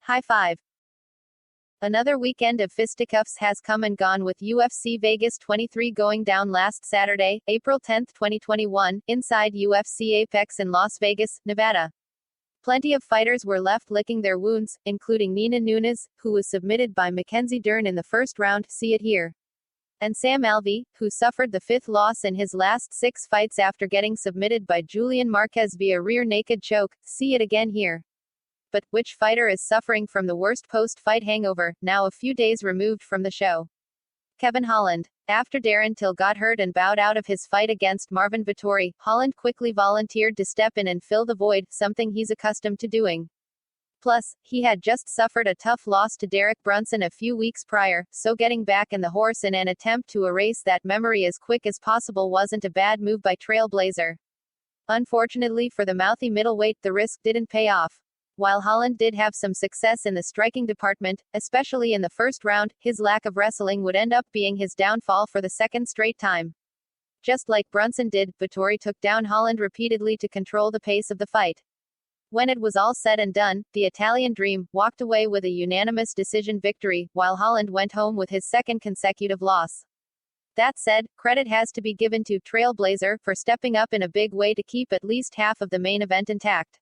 High five. Another weekend of fisticuffs has come and gone, with UFC Vegas 23 going down last Saturday, April 10, 2021, inside UFC Apex in Las Vegas, Nevada. Plenty of fighters were left licking their wounds, including Nina Nunes, who was submitted by Mackenzie Dern in the first round, see it here. And Sam Alvey, who suffered the fifth loss in his last 6 fights after getting submitted by Julian Marquez via rear naked choke, see it again here. But, which fighter is suffering from the worst post-fight hangover, now a few days removed from the show? Kevin Holland. After Darren Till got hurt and bowed out of his fight against Marvin Vettori, Holland quickly volunteered to step in and fill the void, something he's accustomed to doing. Plus, he had just suffered a tough loss to Derek Brunson a few weeks prior, so getting back in the horse in an attempt to erase that memory as quick as possible wasn't a bad move by Trailblazer. Unfortunately for the mouthy middleweight, the risk didn't pay off. While Holland did have some success in the striking department, especially in the first round, his lack of wrestling would end up being his downfall for the second straight time. Just like Brunson did, Vettori took down Holland repeatedly to control the pace of the fight. When it was all said and done, the Italian Dream walked away with a unanimous decision victory, while Holland went home with his second consecutive loss. That said, credit has to be given to Trailblazer for stepping up in a big way to keep at least half of the main event intact.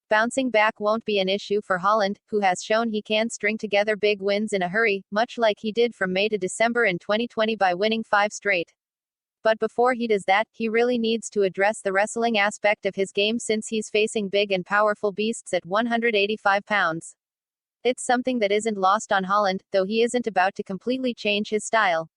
Bouncing back won't be an issue for Holland, who has shown he can string together big wins in a hurry, much like he did from May to December in 2020 by winning 5 straight. But before he does that, he really needs to address the wrestling aspect of his game, since he's facing big and powerful beasts at 185 pounds. It's something that isn't lost on Holland, though he isn't about to completely change his style.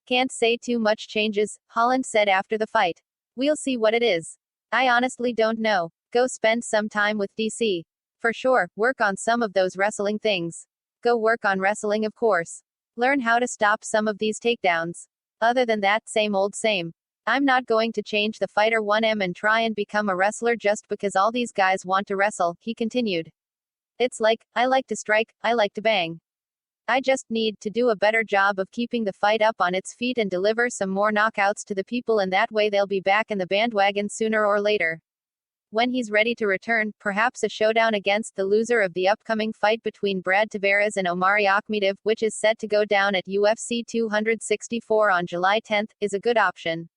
Can't say too much changes, Holland said after the fight. We'll see what it is. I honestly don't know. Go spend some time with DC. For sure, work on some of those wrestling things. Go work on wrestling, of course. Learn how to stop some of these takedowns. Other than that, same old same. I'm not going to change the fighter 1M and try and become a wrestler just because all these guys want to wrestle, he continued. It's like, I like to strike, I like to bang. I just need to do a better job of keeping the fight up on its feet and deliver some more knockouts to the people, and that way they'll be back in the bandwagon sooner or later. When he's ready to return, perhaps a showdown against the loser of the upcoming fight between Brad Tavares and Omari Akhmedov, which is set to go down at UFC 264 on July 10, is a good option.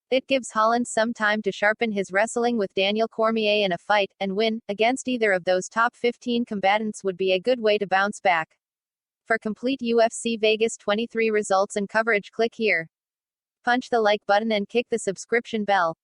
It gives Holland some time to sharpen his wrestling with Daniel Cormier in a fight, and win against either of those top 15 combatants would be a good way to bounce back. For complete UFC Vegas 23 results and coverage, click here. Punch the like button and kick the subscription bell.